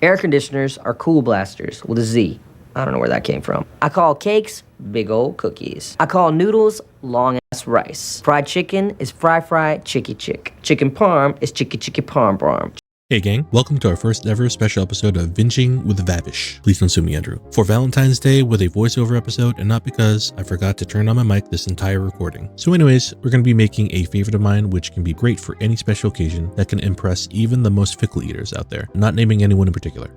Air conditioners are cool blasters with a Z. I don't know where that came from. I call cakes big old cookies. I call noodles long ass rice. Fried chicken is fry chicky chick. Chicken parm is chicky parm parm. Hey gang, welcome to our first ever special episode of Binging with Babish. Please don't sue me, Andrew. For Valentine's Day with a voiceover episode, and not because I forgot to turn on my mic this entire recording. So anyways, we're going to be making a favorite of mine which can be great for any special occasion that can impress even the most fickle eaters out there, not naming anyone in particular.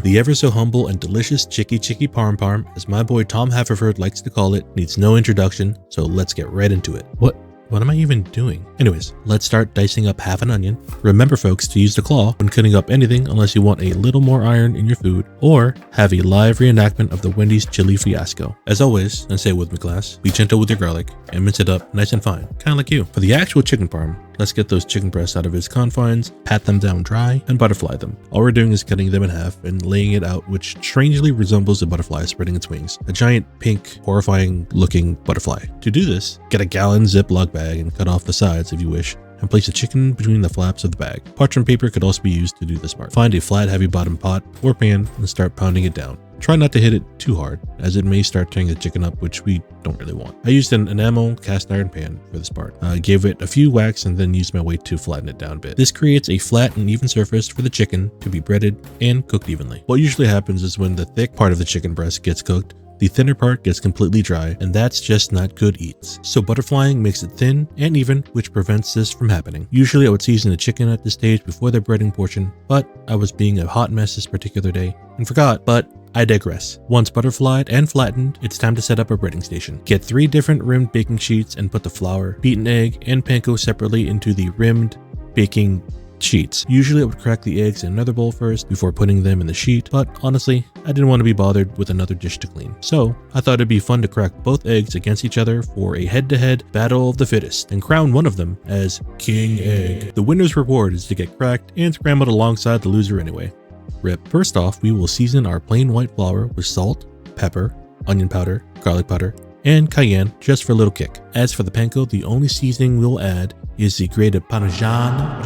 The ever so humble and delicious chicky parm, as my boy Tom Haverford likes to call it, needs no introduction, so let's get right into it. What am I even doing? Anyways, let's start dicing up half an onion. Remember folks to use the claw when cutting up anything unless you want a little more iron in your food or have a live reenactment of the Wendy's chili fiasco. As always, and say it with me class, be gentle with your garlic and mince it up nice and fine, kind of like you. For the actual chicken parm, let's get those chicken breasts out of its confines, pat them down dry, and butterfly them. All we're doing is cutting them in half and laying it out, which strangely resembles a butterfly spreading its wings. A giant, pink, horrifying looking butterfly. To do this, get a gallon Ziploc bag and cut off the sides if you wish, and place the chicken between the flaps of the bag. Parchment paper could also be used to do this part. Find a flat, heavy bottom pot or pan and start pounding it down. Try not to hit it too hard, as it may start tearing the chicken up, which we don't really want. I used an enamel cast iron pan for this part. I gave it a few whacks and then used my weight to flatten it down a bit. This creates a flat and even surface for the chicken to be breaded and cooked evenly. What usually happens is when the thick part of the chicken breast gets cooked, the thinner part gets completely dry, and that's just not good eats. So butterflying makes it thin and even, which prevents this from happening. Usually I would season the chicken at this stage before the breading portion, but I was being a hot mess this particular day and forgot, but I digress. Once butterflied and flattened, it's time to set up a breading station. Get 3 different rimmed baking sheets and put the flour, beaten egg, and panko separately into the rimmed baking sheets. Usually I would crack the eggs in another bowl first before putting them in the sheet, but honestly, I didn't want to be bothered with another dish to clean. So I thought it'd be fun to crack both eggs against each other for a head-to-head battle of the fittest and crown one of them as King Egg. The winner's reward is to get cracked and scrambled alongside the loser anyway. Rip. First off, we will season our plain white flour with salt, pepper, onion powder, garlic powder, and cayenne just for a little kick. As for the panko, the only seasoning we'll add is the grated Parmesan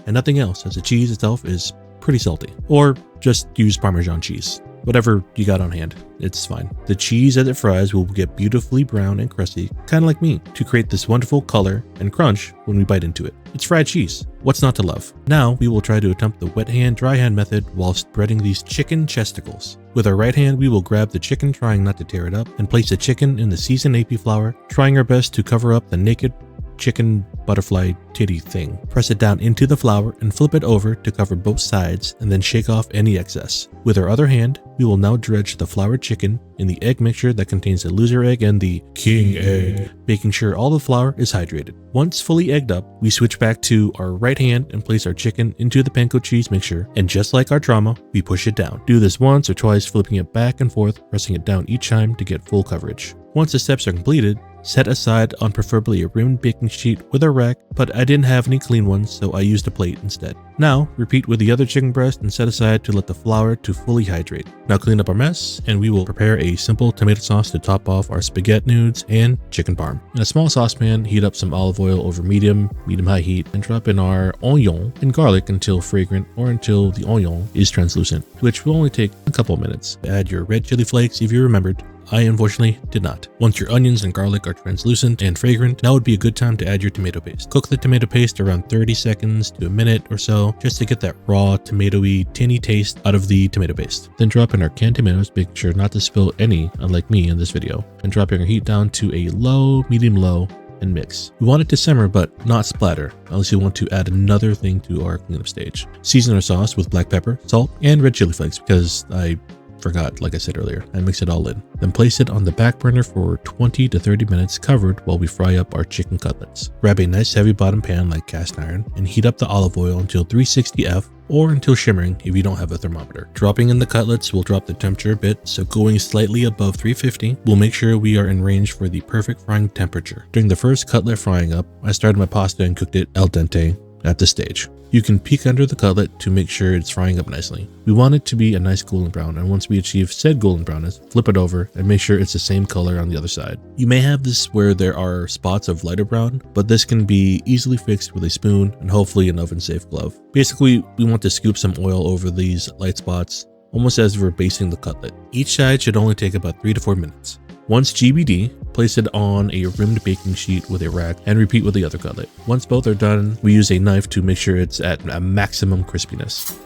and nothing else, as the cheese itself is pretty salty. Or just use Parmesan cheese. Whatever you got on hand, it's fine. The cheese as it fries will get beautifully brown and crusty, kind of like me, to create this wonderful color and crunch when we bite into it. It's fried cheese. What's not to love? Now we will try to attempt the wet hand, dry hand method whilst breading these chicken chesticles. With our right hand, we will grab the chicken, trying not to tear it up, and place the chicken in the seasoned AP flour, trying our best to cover up the naked chicken butterfly titty thing. Press it down into the flour and flip it over to cover both sides and then shake off any excess. With our other hand, we will now dredge the floured chicken in the egg mixture that contains the loser egg and the king egg, making sure all the flour is hydrated. Once fully egged up, we switch back to our right hand and place our chicken into the panko cheese mixture, and just like our trauma, we push it down. Do this once or twice, flipping it back and forth, pressing it down each time to get full coverage. Once the steps are completed, set aside on preferably a rimmed baking sheet with a rack, but I didn't have any clean ones, so I used a plate instead. Now, repeat with the other chicken breast and set aside to let the flour to fully hydrate. Now clean up our mess, and we will prepare a simple tomato sauce to top off our spaghetti nudes and chicken parm. In a small saucepan, heat up some olive oil over medium-high heat, and drop in our onion and garlic until fragrant or until the onion is translucent, which will only take a couple of minutes. Add your red chili flakes if you remembered. I unfortunately did not. Once your onions and garlic are translucent and fragrant, now would be a good time to add your tomato paste. Cook the tomato paste around 30 seconds to a minute or so, just to get that raw, tomatoey, tinny taste out of the tomato paste. Then drop in our canned tomatoes, making sure not to spill any, unlike me in this video, and dropping our heat down to a low, medium-low, and mix. We want it to simmer but not splatter, unless you want to add another thing to our cleanup stage. Season our sauce with black pepper, salt, and red chili flakes because I forgot, like I said earlier, and mix it all in. Then place it on the back burner for 20 to 30 minutes covered while we fry up our chicken cutlets. Grab a nice heavy bottom pan like cast iron and heat up the olive oil until 360F or until shimmering if you don't have a thermometer. Dropping in the cutlets will drop the temperature a bit, so going slightly above 350 will make sure we are in range for the perfect frying temperature. During the first cutlet frying up, I started my pasta and cooked it al dente, at this stage. You can peek under the cutlet to make sure it's frying up nicely. We want it to be a nice golden brown, and once we achieve said golden brownness, flip it over and make sure it's the same color on the other side. You may have this where there are spots of lighter brown, but this can be easily fixed with a spoon and hopefully an oven-safe glove. Basically, we want to scoop some oil over these light spots, almost as we're basting the cutlet. Each side should only take about 3 to 4 minutes. Once GBD, place it on a rimmed baking sheet with a rack and repeat with the other cutlet. Once both are done, we use a knife to make sure it's at a maximum crispiness.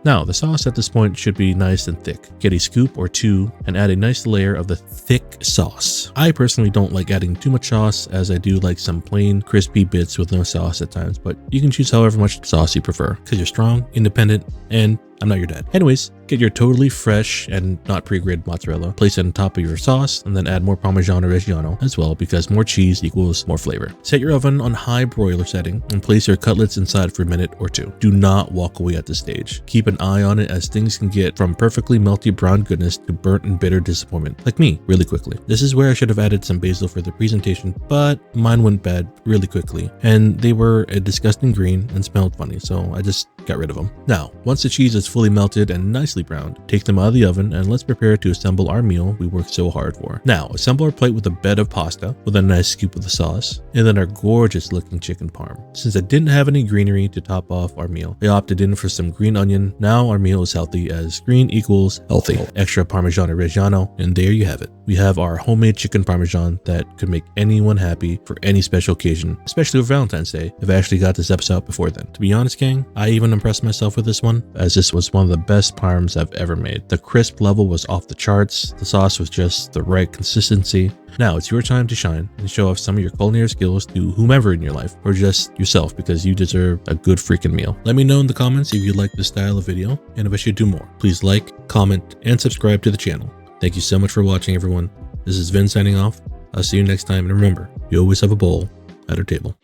Now, the sauce at this point should be nice and thick. Get a scoop or two and add a nice layer of the thick sauce. I personally don't like adding too much sauce, as I do like some plain crispy bits with no sauce at times, but you can choose however much sauce you prefer because you're strong, independent, and I'm not your dad. Anyways, get your totally fresh and not pre-grated mozzarella, place it on top of your sauce, and then add more Parmesan or Reggiano as well, because more cheese equals more flavor. Set your oven on high broiler setting and place your cutlets inside for a minute or two. Do not walk away at this stage. Keep an eye on it, as things can get from perfectly melty brown goodness to burnt and bitter disappointment, like me, really quickly. This is where I should have added some basil for the presentation, but mine went bad really quickly, and they were a disgusting green and smelled funny, so I just got rid of them. Now, once the cheese is fully melted and nicely browned, take them out of the oven and let's prepare to assemble our meal we worked so hard for. Now, assemble our plate with a bed of pasta with a nice scoop of the sauce, and then our gorgeous looking chicken parm. Since I didn't have any greenery to top off our meal, I opted in for some green onion. Now our meal is healthy, as green equals healthy. Extra Parmesan or Reggiano, and there you have it. We have our homemade chicken Parmesan that could make anyone happy for any special occasion, especially for Valentine's Day, if I actually got this episode out before then. To be honest, gang, I even impressed myself with this one, as this was one of the best parms I've ever made. The crisp level was off the charts, the sauce was just the right consistency. Now it's your time to shine and show off some of your culinary skills to whomever in your life, or just yourself, because you deserve a good freaking meal. Let me know in the comments if you like this style of video and if I should do more. Please like, comment, and subscribe to the channel. Thank you so much for watching, everyone. This is Vin signing off. I'll see you next time, and remember, you always have a bowl at our table.